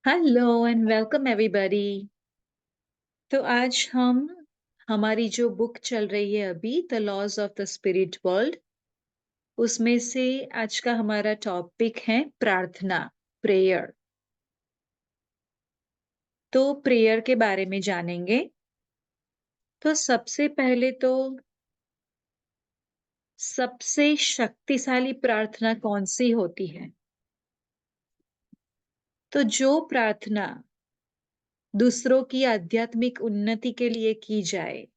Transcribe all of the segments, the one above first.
Hello and welcome everybody. तो आज हम हमारी जो बुक चल रही है अभी the laws of the spirit world, उसमें से आज का हमारा टॉपिक है प्रार्थना, प्रेयर। तो प्रेयर के बारे में जानेंगे। तो सबसे पहले तो सबसे शक्तिशाली प्रार्थना कौन सी होती है? तो जो प्रार्थना दूसरों की आध्यात्मिक उन्नति के लिए की जाए,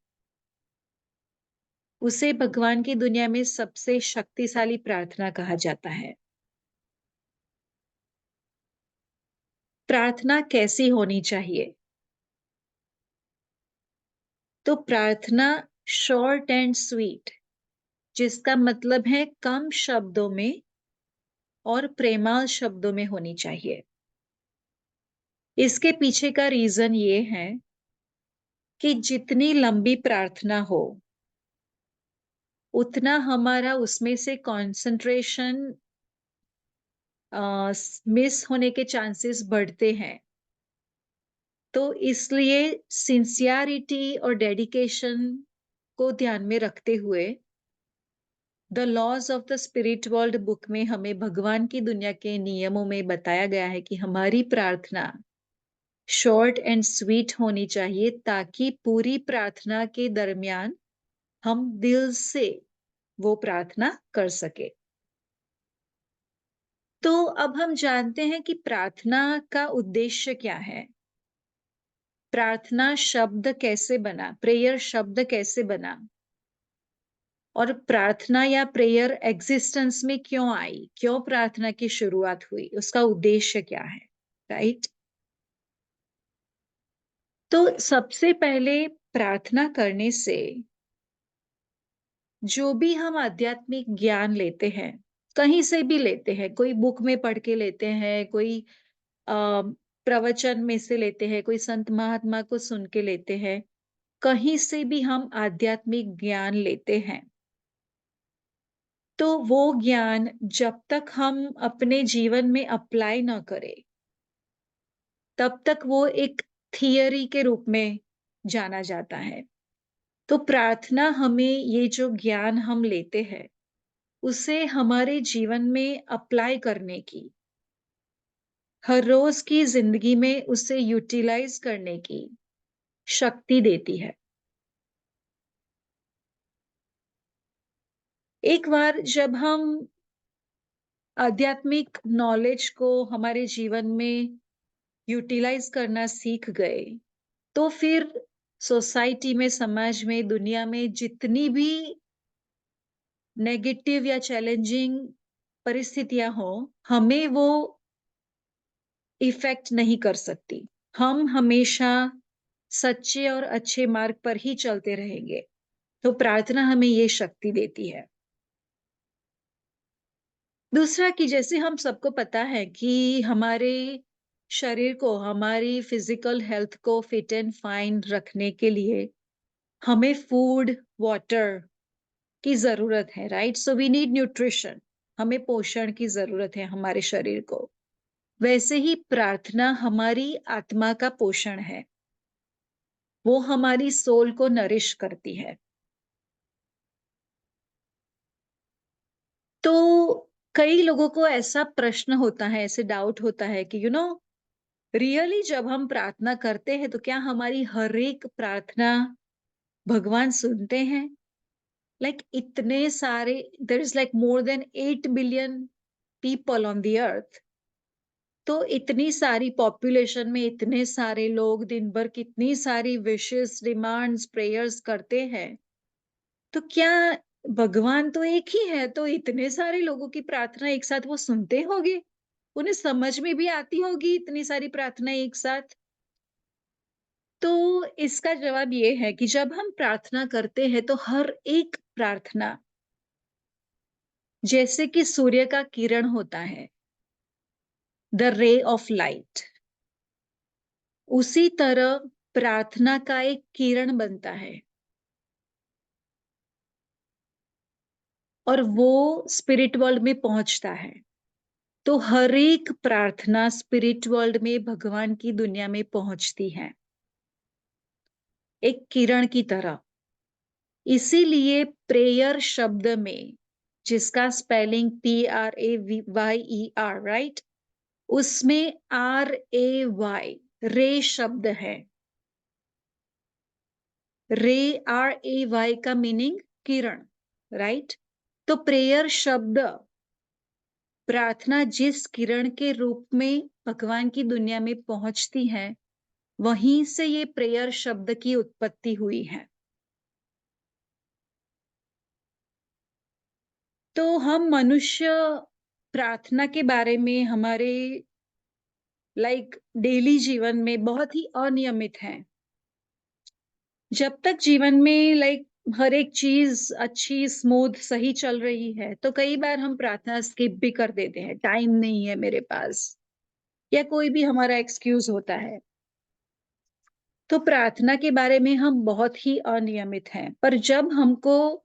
उसे भगवान की दुनिया में सबसे शक्तिशाली प्रार्थना कहा जाता है। प्रार्थना कैसी होनी चाहिए? तो प्रार्थना शॉर्ट एंड स्वीट, जिसका मतलब है कम शब्दों में और प्रेमाल शब्दों में होनी चाहिए। इसके पीछे का रीजन ये है कि जितनी लंबी प्रार्थना हो, उतना हमारा उसमें से कंसंट्रेशन मिस होने के चांसेस बढ़ते हैं। तो इसलिए सिंसियरिटी और डेडिकेशन को ध्यान में रखते हुए the laws of the spirit world book में हमें भगवान की दुनिया के नियमों में बताया गया है कि हमारी प्रार्थना शॉर्ट एंड स्वीट होनी चाहिए, ताकि पूरी प्रार्थना के दरमियान हम दिल से वो प्रार्थना कर सके। तो अब हम जानते हैं कि प्रार्थना का उद्देश्य क्या है। प्रार्थना शब्द कैसे बना, प्रेयर शब्द कैसे बना, और प्रार्थना या प्रेयर एग्जिस्टेंस में क्यों आई, क्यों प्रार्थना की शुरुआत हुई, उसका उद्देश्य क्या है, राइट? तो सबसे पहले प्रार्थना करने से जो भी हम आध्यात्मिक ज्ञान लेते हैं, कहीं से भी लेते हैं, कोई बुक में पढ़ के लेते हैं, कोई प्रवचन में से लेते हैं, कोई संत महात्मा को सुन के लेते हैं, कहीं से भी हम आध्यात्मिक ज्ञान लेते हैं, तो वो ज्ञान जब तक हम अपने जीवन में अप्लाई ना करें, तब तक वो एक थियरी के रूप में जाना जाता है। तो प्रार्थना हमें ये जो ज्ञान हम लेते हैं, उसे हमारे जीवन में अप्लाई करने की, हर रोज की जिंदगी में उसे यूटिलाइज करने की शक्ति देती है। एक बार जब हम आध्यात्मिक नॉलेज को हमारे जीवन में यूटिलाइज करना सीख गए, तो फिर सोसाइटी में, समाज में, दुनिया में जितनी भी नेगेटिव या चैलेंजिंग परिस्थितियां हो, हमें वो इफेक्ट नहीं कर सकती। हम हमेशा सच्चे और अच्छे मार्ग पर ही चलते रहेंगे। तो प्रार्थना हमें ये शक्ति देती है। दूसरा कि जैसे हम सबको पता है कि हमारे शरीर को, हमारी फिजिकल हेल्थ को फिट एंड फाइन रखने के लिए हमें फूड, वाटर की जरूरत है, right? So we need nutrition. हमें पोषण की जरूरत है हमारे शरीर को। वैसे ही प्रार्थना हमारी आत्मा का पोषण है। वो हमारी सोल को नरिश करती है। तो कई लोगों को ऐसा प्रश्न होता है, ऐसे डाउट होता है कि रियली जब हम प्रार्थना करते हैं तो क्या हमारी हर एक प्रार्थना भगवान सुनते हैं? इतने सारे, there is more than 8 billion people on the earth. तो इतनी सारी पॉपुलेशन में इतने सारे लोग दिन भर कितनी सारी विशेस, डिमांड्स, प्रेयर्स करते हैं। तो क्या भगवान तो एक ही है, तो इतने सारे लोगों की प्रार्थना एक साथ वो सुनते होंगे? उन्हें समझ में भी आती होगी इतनी सारी प्रार्थना एक साथ? तो इसका जवाब ये है कि जब हम प्रार्थना करते हैं तो हर एक प्रार्थना जैसे कि सूर्य का किरण होता है, द रे ऑफ लाइट, उसी तरह प्रार्थना का एक किरण बनता है और वो स्पिरिट वर्ल्ड में पहुंचता है। तो हर एक प्रार्थना स्पिरिट वर्ल्ड में भगवान की दुनिया में पहुंचती है, एक किरण की तरह। इसीलिए प्रेयर शब्द में, जिसका स्पेलिंग PRAYER, राइट, उसमें RAY, रे शब्द है। RAY का मीनिंग किरण, राइट। तो प्रेयर शब्द, प्रार्थना जिस किरण के रूप में भगवान की दुनिया में पहुंचती है, वहीं से ये प्रेयर शब्द की उत्पत्ति हुई है। तो हम मनुष्य प्रार्थना के बारे में हमारे डेली जीवन में बहुत ही अनियमित हैं। जब तक जीवन में हर एक चीज अच्छी स्मूथ सही चल रही है, तो कई बार हम प्रार्थना स्किप भी कर देते हैं, टाइम नहीं है मेरे पास, या कोई भी हमारा एक्सक्यूज होता है। तो प्रार्थना के बारे में हम बहुत ही अनियमित हैं। पर जब हमको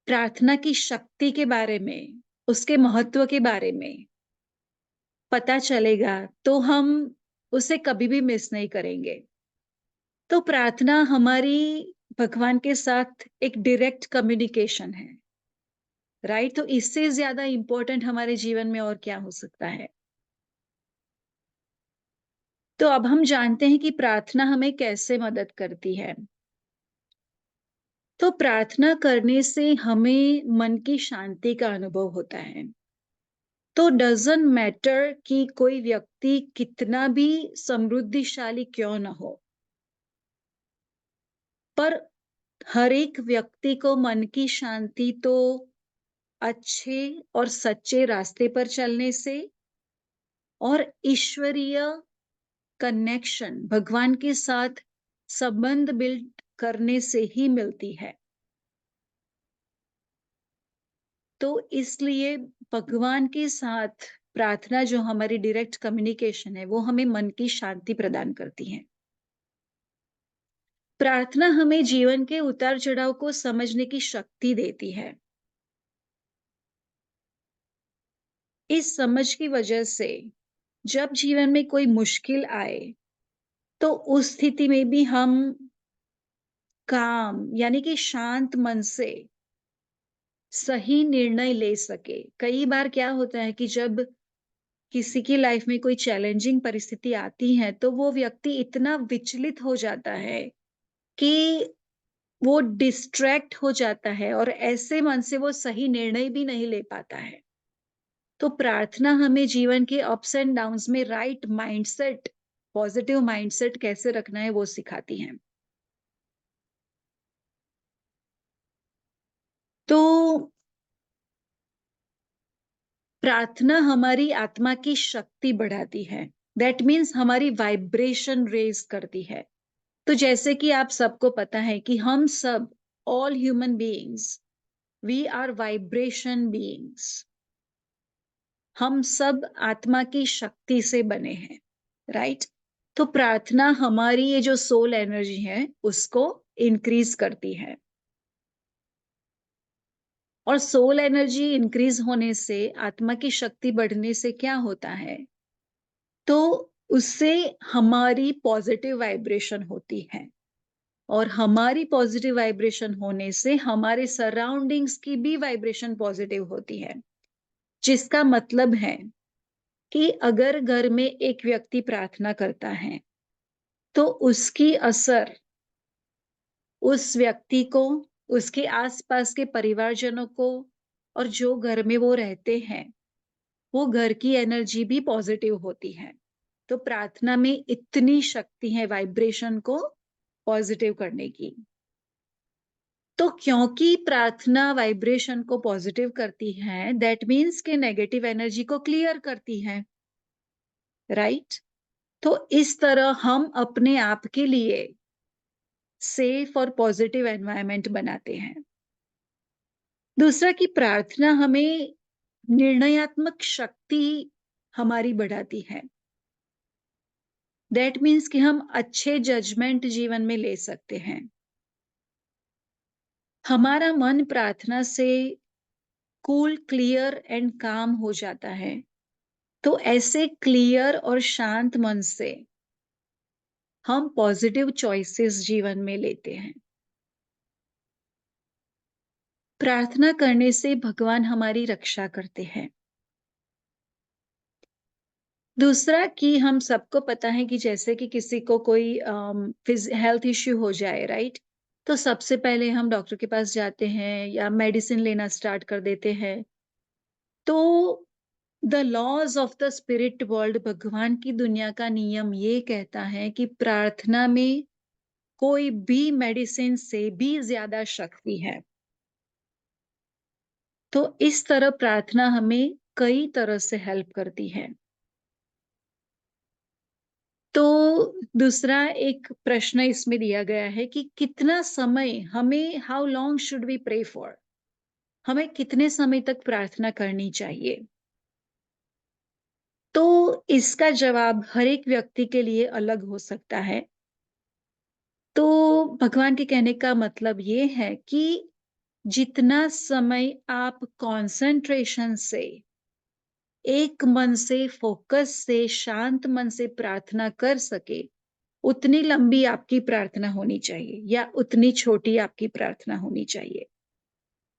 प्रार्थना की शक्ति के बारे में, उसके महत्व के बारे में पता चलेगा, तो हम उसे कभी भी मिस नहीं करेंगे। तो प्रार्थना हमारी भगवान के साथ एक डायरेक्ट कम्युनिकेशन है, राइट। तो इससे ज्यादा इंपॉर्टेंट हमारे जीवन में और क्या हो सकता है। तो अब हम जानते हैं कि प्रार्थना हमें कैसे मदद करती है। तो प्रार्थना करने से हमें मन की शांति का अनुभव होता है। तो डजंट मैटर कि कोई व्यक्ति कितना भी समृद्धिशाली क्यों ना हो, पर हर एक व्यक्ति को मन की शांति तो अच्छे और सच्चे रास्ते पर चलने से और ईश्वरीय कनेक्शन, भगवान के साथ संबंध बिल्ड करने से ही मिलती है। तो इसलिए भगवान के साथ प्रार्थना, जो हमारी डायरेक्ट कम्युनिकेशन है, वो हमें मन की शांति प्रदान करती है। प्रार्थना हमें जीवन के उतार चढ़ाव को समझने की शक्ति देती है। इस समझ की वजह से जब जीवन में कोई मुश्किल आए, तो उस स्थिति में भी हम काम यानी कि शांत मन से सही निर्णय ले सके। कई बार क्या होता है कि जब किसी की लाइफ में कोई चैलेंजिंग परिस्थिति आती है, तो वो व्यक्ति इतना विचलित हो जाता है कि वो डिस्ट्रैक्ट हो जाता है और ऐसे मन से वो सही निर्णय भी नहीं ले पाता है। तो प्रार्थना हमें जीवन के अप्स एंड डाउन्स में राइट माइंडसेट, पॉजिटिव माइंडसेट कैसे रखना है, वो सिखाती है। तो प्रार्थना हमारी आत्मा की शक्ति बढ़ाती है। दैट मीन्स हमारी वाइब्रेशन रेज करती है। तो जैसे कि आप सबको पता है कि हम सब, all human beings, we are vibration beings. हम सब आत्मा की शक्ति से बने हैं, राइट। तो प्रार्थना हमारी ये जो सोल एनर्जी है, उसको इंक्रीज करती है। और सोल एनर्जी इंक्रीज होने से, आत्मा की शक्ति बढ़ने से क्या होता है, तो उससे हमारी पॉजिटिव वाइब्रेशन होती है। और हमारी पॉजिटिव वाइब्रेशन होने से हमारे सराउंडिंग्स की भी वाइब्रेशन पॉजिटिव होती है। जिसका मतलब है कि अगर घर में एक व्यक्ति प्रार्थना करता है, तो उसकी असर उस व्यक्ति को, उसके आसपास के परिवारजनों को, और जो घर में वो रहते हैं, वो घर की एनर्जी भी पॉजिटिव होती है। तो प्रार्थना में इतनी शक्ति है वाइब्रेशन को पॉजिटिव करने की। तो क्योंकि प्रार्थना वाइब्रेशन को पॉजिटिव करती है, दैट मीन्स कि नेगेटिव एनर्जी को क्लियर करती है, राइट। तो इस तरह हम अपने आप के लिए सेफ और पॉजिटिव एनवायरनमेंट बनाते हैं। दूसरा कि प्रार्थना हमें निर्णयात्मक शक्ति हमारी बढ़ाती है। दैट मीन्स कि हम अच्छे जजमेंट जीवन में ले सकते हैं। हमारा मन प्रार्थना से कूल, क्लियर एंड काम हो जाता है। तो ऐसे क्लियर और शांत मन से हम पॉजिटिव चॉइसेस जीवन में लेते हैं। प्रार्थना करने से भगवान हमारी रक्षा करते हैं। दूसरा कि हम सबको पता है कि जैसे कि किसी को कोई हेल्थ इश्यू हो जाए, राइट? तो सबसे पहले हम डॉक्टर के पास जाते हैं या मेडिसिन लेना स्टार्ट कर देते हैं। तो the laws of the spirit world, भगवान की दुनिया का नियम ये कहता है कि प्रार्थना में कोई भी मेडिसिन से भी ज्यादा शक्ति है। तो इस तरह प्रार्थना हमें कई तरह से हेल्प करती है। तो दूसरा एक प्रश्न इसमें दिया गया है कि कितना समय हमें, how long should we pray for, हमें कितने समय तक प्रार्थना करनी चाहिए? तो इसका जवाब हर एक व्यक्ति के लिए अलग हो सकता है। तो भगवान के कहने का मतलब ये है कि जितना समय आप कंसंट्रेशन से, एक मन से, फोकस से, शांत मन से प्रार्थना कर सके, उतनी लंबी आपकी प्रार्थना होनी चाहिए या उतनी छोटी आपकी प्रार्थना होनी चाहिए।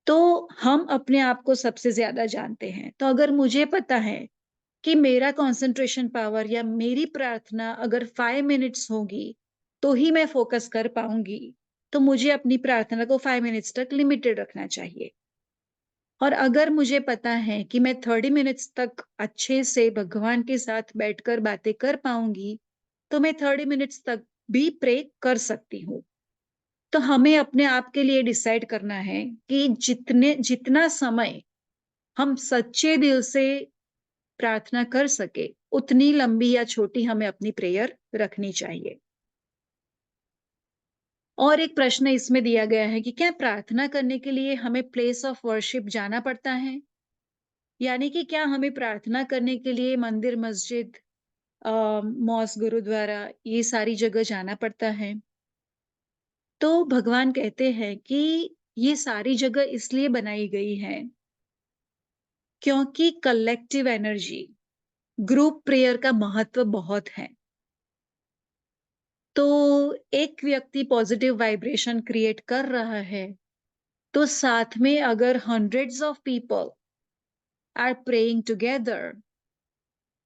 तो हम अपने आप को सबसे ज़्यादा जानते हैं। तो अगर मुझे पता है कि मेरा कंसंट्रेशन पावर या मेरी प्रार्थना अगर 5 मिनट्स होगी, तो ही मैं फ़ोकस कर पाऊँगी, तो मुझे अपनी प्रार्थना को 5 मिनट्स तक लिमिटेड रखना चाहिए। और अगर मुझे पता है कि मैं 30 मिनट्स तक अच्छे से भगवान के साथ बैठकर बातें कर पाऊँगी, तो मैं 30 मिनट्स तक भी प्रे कर सकती हूँ। तो हमें अपने आप के लिए डिसाइड करना है कि जितना समय हम सच्चे दिल से प्रार्थना कर सके, उतनी लंबी या छोटी हमें अपनी प्रेयर रखनी चाहिए। और एक प्रश्न इसमें दिया गया है कि क्या प्रार्थना करने के लिए हमें प्लेस ऑफ वर्शिप जाना पड़ता है? यानी कि क्या हमें प्रार्थना करने के लिए मंदिर, मस्जिद, मॉस्क, गुरुद्वारा, ये सारी जगह जाना पड़ता है? तो भगवान कहते हैं कि ये सारी जगह इसलिए बनाई गई है क्योंकि कलेक्टिव एनर्जी, ग्रुप प्रेयर का महत्व बहुत है। तो एक व्यक्ति पॉजिटिव वाइब्रेशन क्रिएट कर रहा है, तो साथ में अगर hundreds of people are praying together,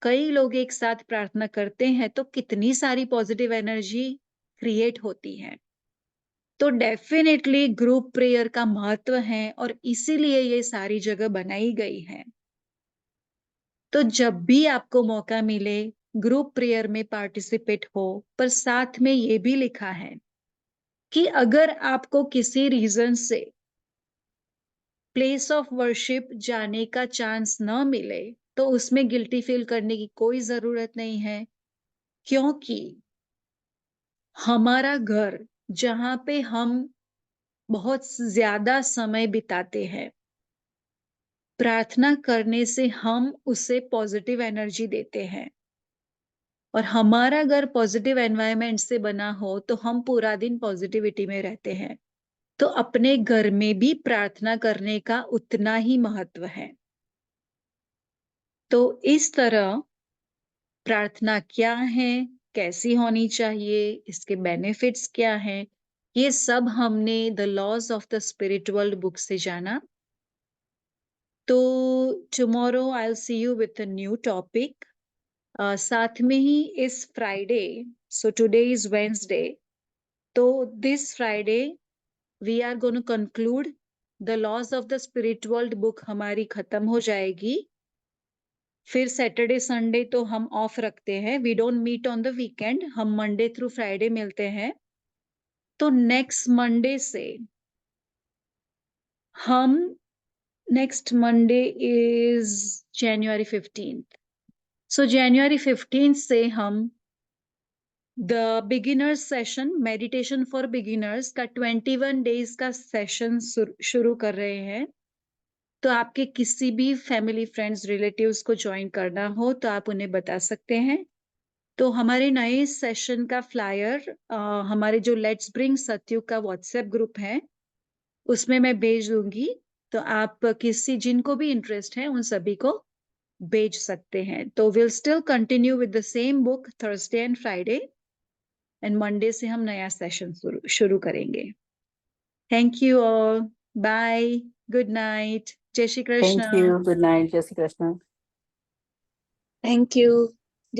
कई लोग एक साथ प्रार्थना करते हैं, तो कितनी सारी पॉजिटिव एनर्जी क्रिएट होती है। तो डेफिनेटली ग्रुप प्रेयर का महत्व है और इसीलिए ये सारी जगह बनाई गई है। तो जब भी आपको मौका मिले, ग्रुप प्रेयर में पार्टिसिपेट हो, पर साथ में ये भी लिखा है कि अगर आपको किसी रीजन से प्लेस ऑफ वर्शिप जाने का चांस न मिले, तो उसमें गिल्टी फील करने की कोई जरूरत नहीं है, क्योंकि हमारा घर, जहाँ पे हम बहुत ज्यादा समय बिताते हैं, प्रार्थना करने से हम उसे पॉजिटिव एनर्जी देते हैं। और हमारा घर पॉजिटिव एनवायरनमेंट से बना हो, तो हम पूरा दिन पॉजिटिविटी में रहते हैं। तो अपने घर में भी प्रार्थना करने का उतना ही महत्व है। तो इस तरह प्रार्थना क्या है, कैसी होनी चाहिए, इसके बेनिफिट्स क्या हैं, ये सब हमने the laws of the spirit world book से जाना। तो tomorrow I will see you with a new topic. साथ में ही इस Friday, so today is Wednesday, तो this Friday we are going to conclude the laws of the spirit world book, हमारी खत्म हो जाएगी। फिर सैटरडे संडे तो हम ऑफ रखते हैं, we don't meet on the weekend, हम मंडे थ्रू फ्राइडे मिलते हैं। तो नेक्स्ट मंडे से हम, next Monday is January 15th, so January 15th से हम the beginners session, meditation for beginners का 21 डेज का सेशन शुरू कर रहे हैं। तो आपके किसी भी फैमिली, फ्रेंड्स, रिलेटिव्स को ज्वाइन करना हो तो आप उन्हें बता सकते हैं। तो हमारे नए सेशन का फ्लायर हमारे जो लेट्स ब्रिंग सत्युग का व्हाट्सएप ग्रुप है, उसमें मैं भेज दूंगी। तो आप किसी, जिनको भी इंटरेस्ट है, उन सभी को बेच सकते हैं। तो will still continue with the same book Thursday and Friday, and Monday से हम नया सेशन शुरू करेंगे। Thank you all, bye, good night, जय Shri thank Krishna. You, good night, जय श्री कृष्ण। Thank you.